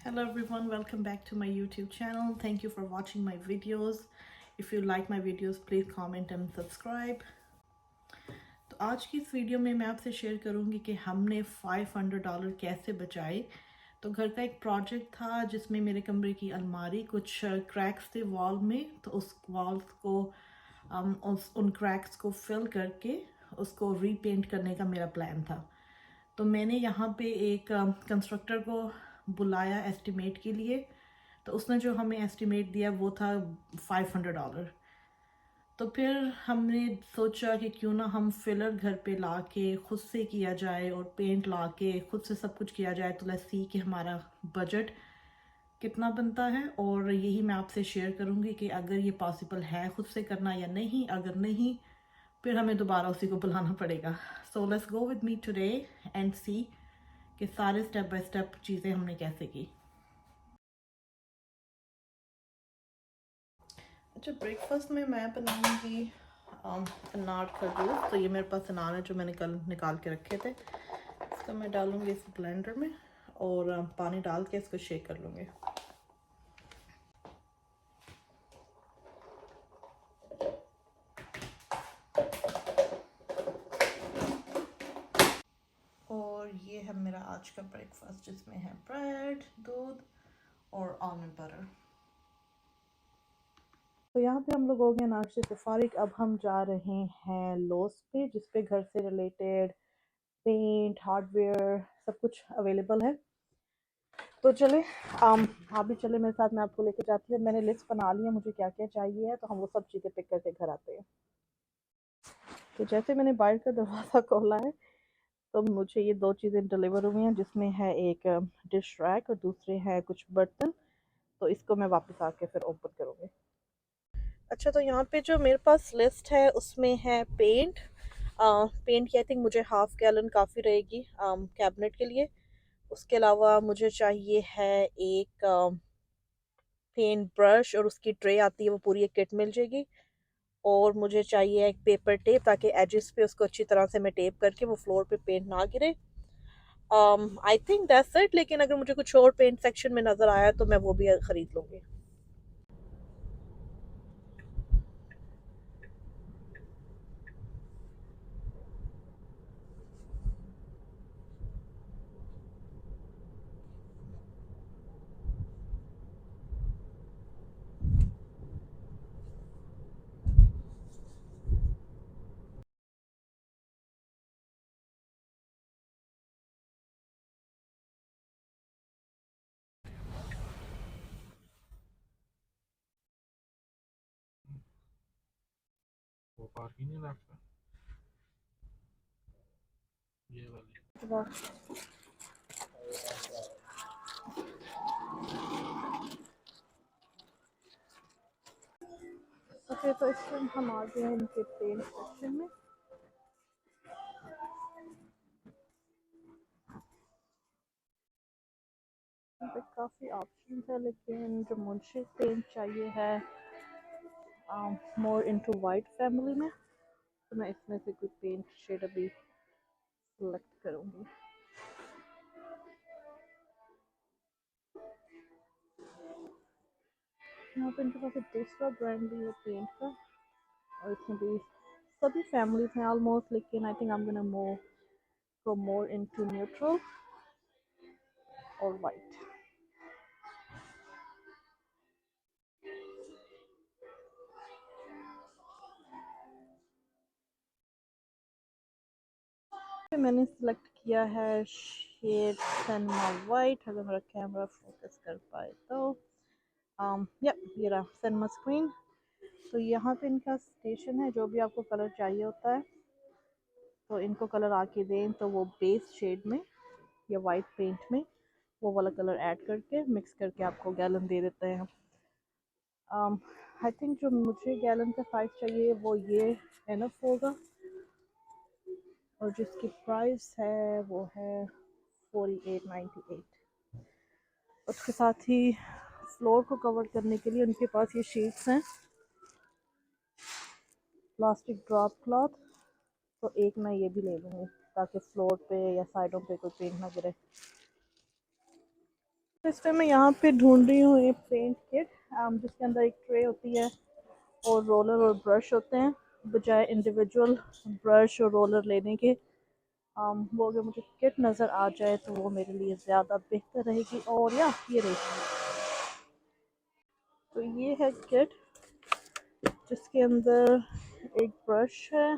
Hello everyone, welcome back to my YouTube channel. Thank you for watching my videos. If you like my videos, please comment and subscribe. तो आज की इस video में मैं आपसे share करूंगी कि हमने $500 कैसे बचाए। तो घर का एक प्रोजेक्ट था जिसमें मेरे कमरे की अलमारी कुछ क्रैक्स थे वॉल में, तो उस वॉल्स को उन क्रैक्स को फिल करके उसको रीपेंट करने का मेरा प्लान था। तो मैंने यहाँ पे एक कंस्ट्रक्टर को बुलाया एस्टिमेट के लिए। तो उसने जो हमें एस्टिमेट दिया वो था $500। तो फिर हमने सोचा कि क्यों ना हम फिलर घर पे ला के खुद से किया जाए और पेंट ला के खुद से सब कुछ किया जाए। तो लेट्स सी कि हमारा बजट कितना बनता है, और यही मैं आपसे शेयर करूँगी कि अगर ये पॉसिबल है खुद से करना या नहीं। अगर नहीं, फिर हमें दोबारा उसी को बुलाना पड़ेगा। So let's go with me today and see कि सारे स्टेप बाय स्टेप चीज़ें हमने कैसे की। अच्छा, ब्रेकफास्ट में मैं बनाऊंगी अनार खजूर। तो ये मेरे पास अनार है जो मैंने कल निकाल के रखे थे। इसको मैं डालूंगी इस ब्लेंडर में और पानी डाल के इसको शेक कर लूँगी। और ये है मेरा आज का ब्रेकफास्ट जिसमें है ब्रेड, दूध और आलमंड बटर। तो यहाँ पे हम लोग हो गए नाश्ते से फारिग। अब हम जा रहे हैं लोस पे, जिस पे घर से रिलेटेड पेंट, हार्डवेयर सब कुछ अवेलेबल है। तो चले आप भी चले मेरे साथ, मैं आपको लेके जाती हूँ। मैंने लिस्ट बना ली है मुझे क्या क्या चाहिए है, तो हम वो सब चीज़ें पिक करके घर आते हैं। तो जैसे मैंने बाहर का दरवाज़ा खोला है तो मुझे ये दो चीज़ें डिलीवर हुई हैं, जिसमें है एक डिश रैक और दूसरे हैं कुछ बर्तन। तो इसको मैं वापस आके फिर ओपन करूँगी। अच्छा, तो यहाँ पे जो मेरे पास लिस्ट है उसमें है पेंट। पेंट की आई थिंक मुझे हाफ गैलन काफ़ी रहेगी कैबिनेट के लिए। उसके अलावा मुझे चाहिए है एक पेंट ब्रश, और उसकी ट्रे आती है वो पूरी एक किट मिल जाएगी। और मुझे चाहिए एक पेपर टेप ताकि एजेस पे उसको अच्छी तरह से मैं टेप करके वो फ्लोर पे पेंट ना गिरे। आई थिंक दैट्स इट, लेकिन अगर मुझे कुछ और पेंट सेक्शन में नज़र आया तो मैं वो भी ख़रीद लूँगी। वो पार्क ही नहीं लगता ये वाली। ओके, तो इस टाइम हम आ गए हैं इनके पेंट सेक्शन में। यहाँ पे काफ़ी ऑप्शन है, लेकिन जो मुझे पेंट चाहिए है मोर इनटू वाइट फैमिली में, तो मैं इसमें से कोई पेंट शेड अभी सेलेक्ट करूँगी। यहाँ पे इनके पास एक दूसरा ब्रांड भी है पेंट का, और इसमें भी सभी फैमिलीज हैं ऑलमोस्ट, लेकिन I think I am gonna move go more into neutral और वाइट। मैंने सेलेक्ट किया है शेड सनमा वाइट। अगर मेरा कैमरा फोकस कर पाए तो या ये रहा सनमा स्क्रीन। तो यहाँ पे इनका स्टेशन है, जो भी आपको कलर चाहिए होता है तो इनको कलर आके दें तो वो बेस शेड में या वाइट पेंट में वो वाला कलर ऐड करके मिक्स करके आपको गैलन दे देते हैं। आई थिंक जो मुझे गैलन का साइज़ चाहिए वो ये एनफ होगा, और जिसकी प्राइस है वो है 48.98। उसके साथ ही फ्लोर को कवर करने के लिए उनके पास ये शीट्स हैं, प्लास्टिक ड्रॉप क्लॉथ। तो एक मैं ये भी ले लूँगी ताकि फ्लोर पे या साइडों पे कोई पेंट ना गिरे। इस टाइम मैं यहाँ पे ढूंढ रही हूँ एक पेंट किट जिसके अंदर एक ट्रे होती है और रोलर और ब्रश होते हैं, बजाय इंडिविजुअल ब्रश और रोलर लेने के। वो अगर मुझे किट नज़र आ जाए तो वो मेरे लिए ज़्यादा बेहतर रहेगी। और या ये रही, तो ये है किट जिसके अंदर एक ब्रश है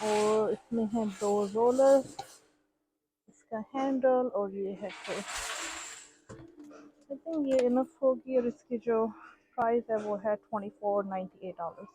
और इसमें है 2 रोलर, इसका हैंडल और ये है ट्रे। आई थिंक ये इनफ होगी और इसकी जो प्राइस है वो है $24.98।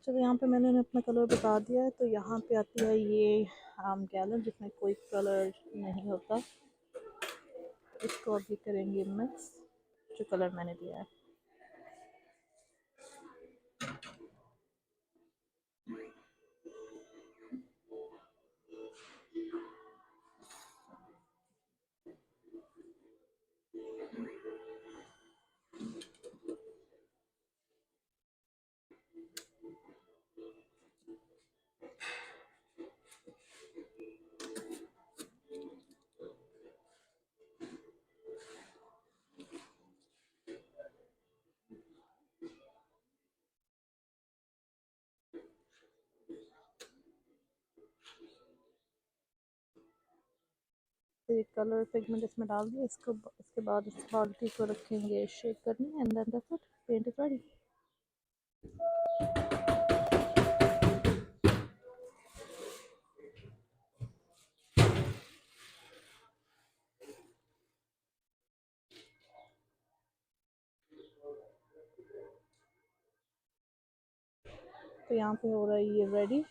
चलो यहाँ पे मैंने अपना कलर बता दिया है, तो यहाँ पे आती है ये गैलन जिसमें कोई कलर नहीं होता। इसको अभी करेंगे मिक्स, जो कलर मैंने दिया है। फिर कलर पिगमेंट इसमें डाल दिया, इसके बाद इस बाल्टी को रखेंगे शेक करने, and then that's it, paint is ready. तो यहाँ पे हो रहा है ये रेडी,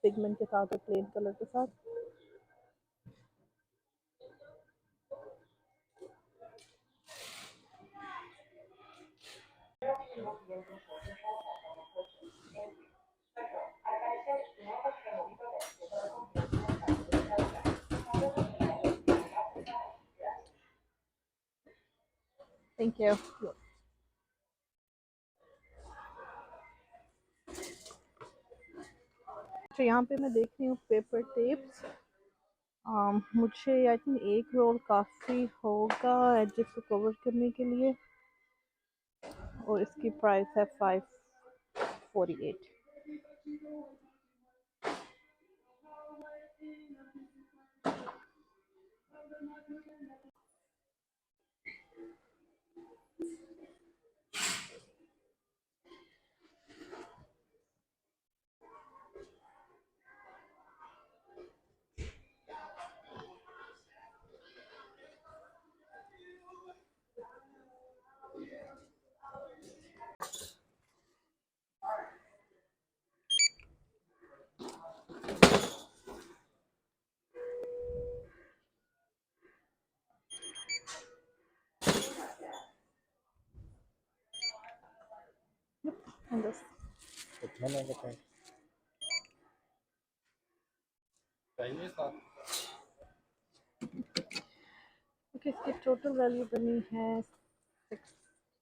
पिगमेंट के साथ और प्लेन कलर के साथ। Thank you. तो यहाँ पे मैं देख रही हूँ पेपर टेप्स। मुझे आई थिंक एक रोल काफ़ी होगा एजेस को कवर करने के लिए, और इसकी प्राइस है 548। And this. कितना मैं बताएं चाहिए साथ ओके, इसकी टोटल वैल्यू बनी है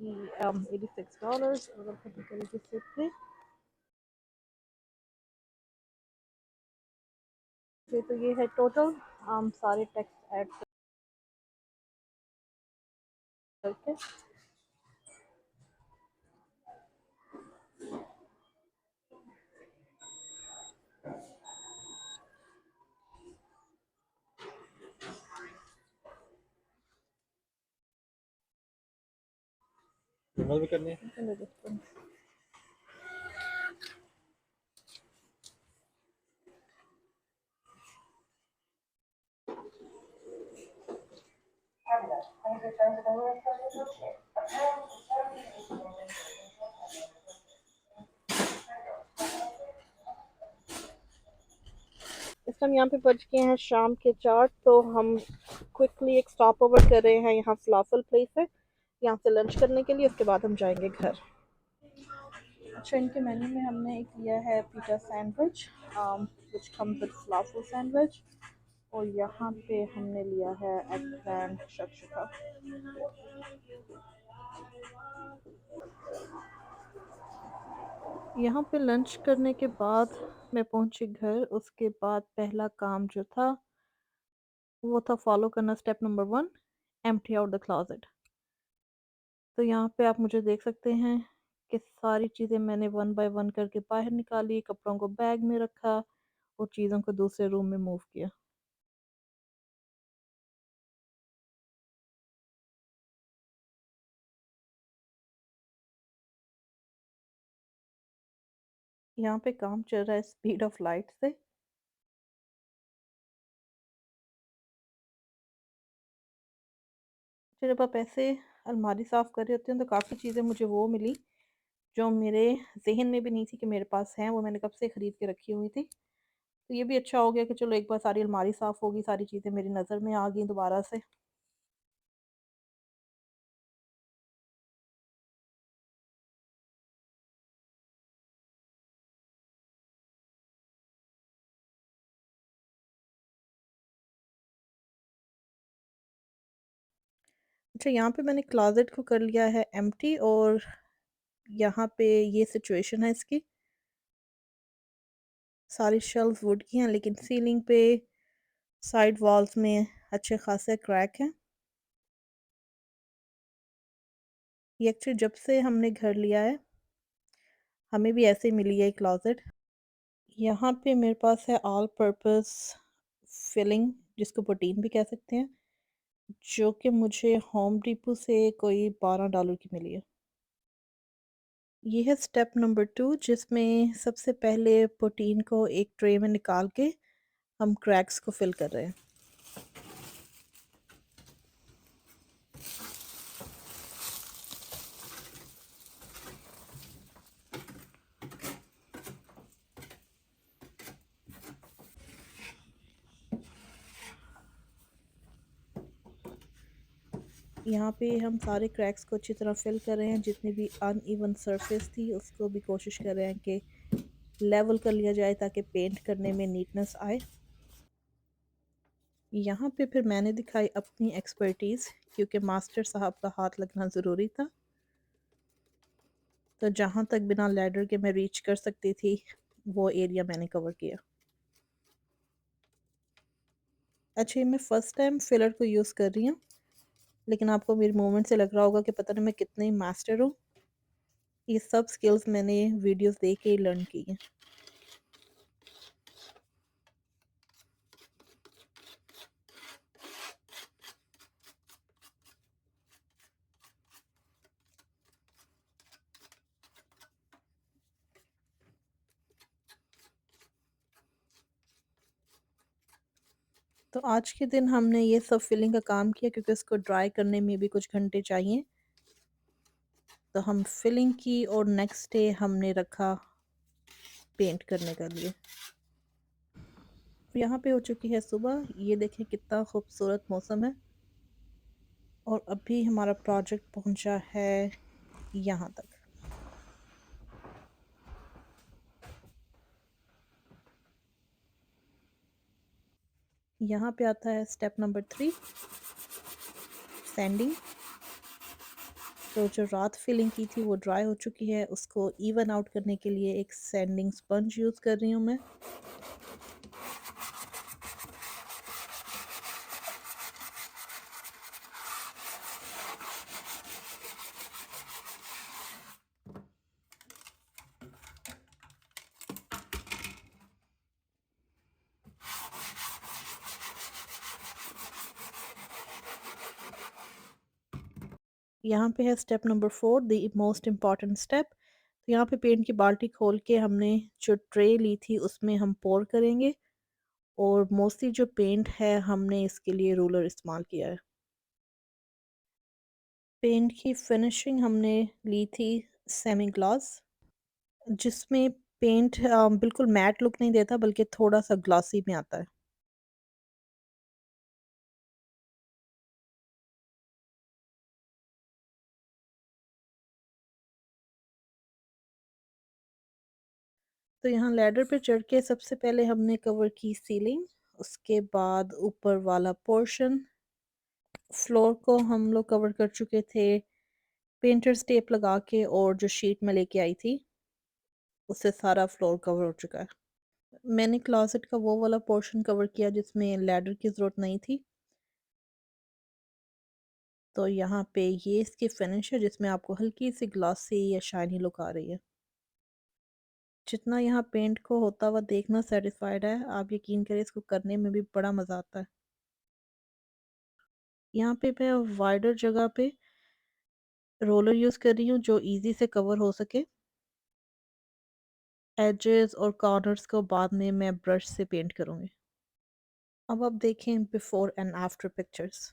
$86 अगर खत्म करेंगे से। तो ये है टोटल सारे टेक्स्ट ऐड करके। भी करनी है। इस टाइम यहाँ पे बज गए हैं शाम के 4, तो हम क्विकली एक स्टॉप ओवर कर रहे हैं। यहाँ फलाफल प्लेस है, यहाँ से लंच करने के लिए, उसके बाद हम जाएंगे घर। अच्छा, इनके मेन्यू में हमने एक लिया है pizza sandwich which comes with falafel sandwich, और यहाँ पे हमने लिया है एगप्लांट शक्शुका। यहाँ पे लंच करने के बाद मैं पहुँची घर। उसके बाद पहला काम जो था वो था फॉलो करना step number 1, empty out the closet. तो यहाँ पे आप मुझे देख सकते हैं कि सारी चीज़ें मैंने वन बाय वन करके बाहर निकाली, कपड़ों को बैग में रखा और चीज़ों को दूसरे रूम में मूव किया। यहाँ पे काम चल रहा है स्पीड ऑफ लाइट से। फिर जब आप ऐसे अलमारी साफ़ कर रहे होते हैं तो काफ़ी चीज़ें मुझे वो मिली जो मेरे ज़हन में भी नहीं थी कि मेरे पास हैं, वो मैंने कब से ख़रीद के रखी हुई थी। तो ये भी अच्छा हो गया कि चलो एक बार सारी अलमारी साफ़ होगी, सारी चीज़ें मेरी नज़र में आ गई दोबारा से। अच्छा, यहाँ पे मैंने क्लोज़ेट को कर लिया है एम्प्टी और यहाँ पे ये सिचुएशन है इसकी। सारी शेल्फ़ वुड की हैं लेकिन सीलिंग पे, साइड वॉल्स में अच्छे खासे क्रैक हैं। ये एक्चुअली जब से हमने घर लिया है, हमें भी ऐसे ही मिली है क्लोज़ेट। यहाँ पे मेरे पास है ऑल पर्पस फिलिंग, जिसको प्रोटीन भी कह सकते हैं, जो कि मुझे होम डिपो से कोई $12 की मिली है। ये है स्टेप नंबर 2, जिसमें सबसे पहले प्रोटीन को एक ट्रे में निकाल के हम क्रैक्स को फिल कर रहे हैं। यहाँ पे हम सारे क्रैक्स को अच्छी तरह फिल कर रहे हैं। जितनी भी अनइवन सरफेस थी उसको भी कोशिश कर रहे हैं कि लेवल कर लिया जाए ताकि पेंट करने में नीटनेस आए। यहाँ पे फिर मैंने दिखाई अपनी एक्सपर्टीज़, क्योंकि मास्टर साहब का हाथ लगना ज़रूरी था। तो जहाँ तक बिना लैडर के मैं रीच कर सकती थी वो एरिया मैंने कवर किया। अच्छा, ये मैं फ़र्स्ट टाइम फिलर को यूज़ कर रही हूँ, लेकिन आपको मेरी मूवमेंट से लग रहा होगा कि पता नहीं मैं कितनी मास्टर हूँ। ये सब स्किल्स मैंने वीडियोस देख के ही लर्न की हैं। तो आज के दिन हमने ये सब फिलिंग का काम किया क्योंकि इसको ड्राई करने में भी कुछ घंटे चाहिए। तो हम फिलिंग की और नेक्स्ट डे हमने रखा पेंट करने के लिए। यहाँ पे हो चुकी है सुबह। ये देखें कितना खूबसूरत मौसम है और अभी हमारा प्रोजेक्ट पहुँचा है यहाँ तक। यहाँ पे आता है स्टेप नंबर 3, सैंडिंग। तो जो रात फिलिंग की थी वो ड्राई हो चुकी है, उसको इवन आउट करने के लिए एक सैंडिंग स्पंज यूज़ कर रही हूँ मैं। यहाँ पे है step number 4, the most important step. तो यहाँ पे पेंट की बाल्टी खोल के हमने जो ट्रे ली थी उसमें हम पोर करेंगे और मोस्टली जो पेंट है हमने इसके लिए रूलर इस्तेमाल किया है। पेंट की फिनिशिंग हमने ली थी सेमी ग्लॉस, जिसमें पेंट बिल्कुल मैट लुक नहीं देता बल्कि थोड़ा सा ग्लॉसी में आता है। तो यहाँ लैडर पे चढ़ के सबसे पहले हमने कवर की सीलिंग, उसके बाद ऊपर वाला पोर्शन। फ्लोर को हम लोग कवर कर चुके थे पेंटर्स टेप लगा के और जो शीट में लेके आई थी। उससे सारा फ्लोर कवर हो चुका है। मैंने क्लोजेट का वो वाला पोर्शन कवर किया जिसमें लैडर की ज़रूरत नहीं थी। तो यहाँ पे ये इसकी फिनिश है जिसमें आपको हल्की सी ग्लॉसी या शाइनी लुक आ रही है। जितना यहाँ पेंट को होता हुआ देखना सेटिस्फाइड है, आप यकीन करें इसको करने में भी बड़ा मज़ा आता है। यहाँ पे मैं वाइडर जगह पे रोलर यूज़ कर रही हूँ जो इजी से कवर हो सके। एजेस और कॉर्नर्स को बाद में मैं ब्रश से पेंट करूँगी। अब आप देखें बिफोर एंड आफ्टर पिक्चर्स।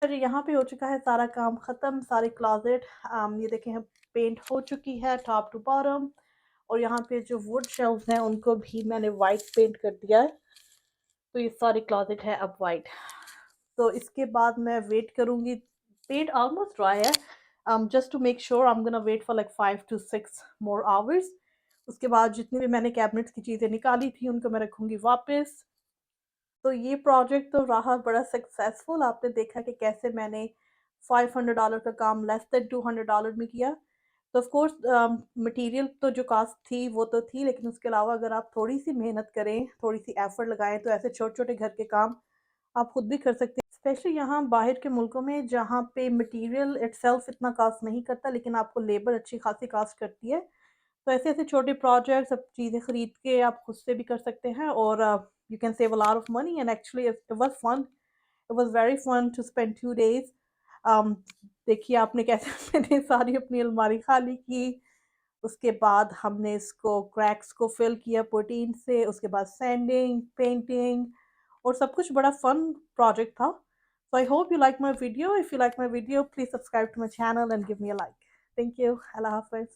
फिर यहाँ पे हो चुका है सारा काम ख़त्म, सारे क्लोजेट ये देखें पेंट हो चुकी है टॉप टू बॉटम। और यहाँ पे जो वुड शेल्फ हैं उनको भी मैंने वाइट पेंट कर दिया है। तो ये सारी क्लोजेट है अब वाइट। तो इसके बाद मैं वेट करूँगी, पेंट ऑलमोस्ट ड्राई है। Just to make sure I am gonna wait for like 5 to 6 more hours. उसके बाद जितनी भी मैंने कैबिनेट्स की चीज़ें निकाली थी उनको मैं रखूँगी वापस। तो ये प्रोजेक्ट तो रहा बड़ा सक्सेसफुल। आपने देखा कि कैसे मैंने $500 का काम लेस देन $200 में किया। तो ऑफ कोर्स मटेरियल तो जो कॉस्ट थी वो तो थी, लेकिन उसके अलावा अगर आप थोड़ी सी मेहनत करें, थोड़ी सी एफर्ट लगाएं, तो ऐसे छोटे छोटे घर के काम आप खुद भी कर सकते हैं। स्पेशली यहाँ बाहर के मुल्कों में जहाँ पे मटेरियल इटसेल्फ इतना कॉस्ट नहीं करता, लेकिन आपको लेबर अच्छी खासी कॉस्ट करती है। तो ऐसे-ऐसे छोटे प्रोजेक्ट्स, अब चीज़ें खरीद के आप खुद से भी कर सकते हैं और you can save a lot of money and actually it was fun. It was very fun to spend 2 days. Um, देखिए आपने कैसे मैंने सारी अपनी अलमारी खाली की। उसके बाद हमने इसको क्रैक्स को फिल किया पुटीन से, उसके बाद सैंडिंग, पेंटिंग और सब कुछ बड़ा फन प्रोजेक्ट था। So I hope you like my video. If you like my video, please subscribe to my channel and give me a like. Thank you. Allah Hafiz.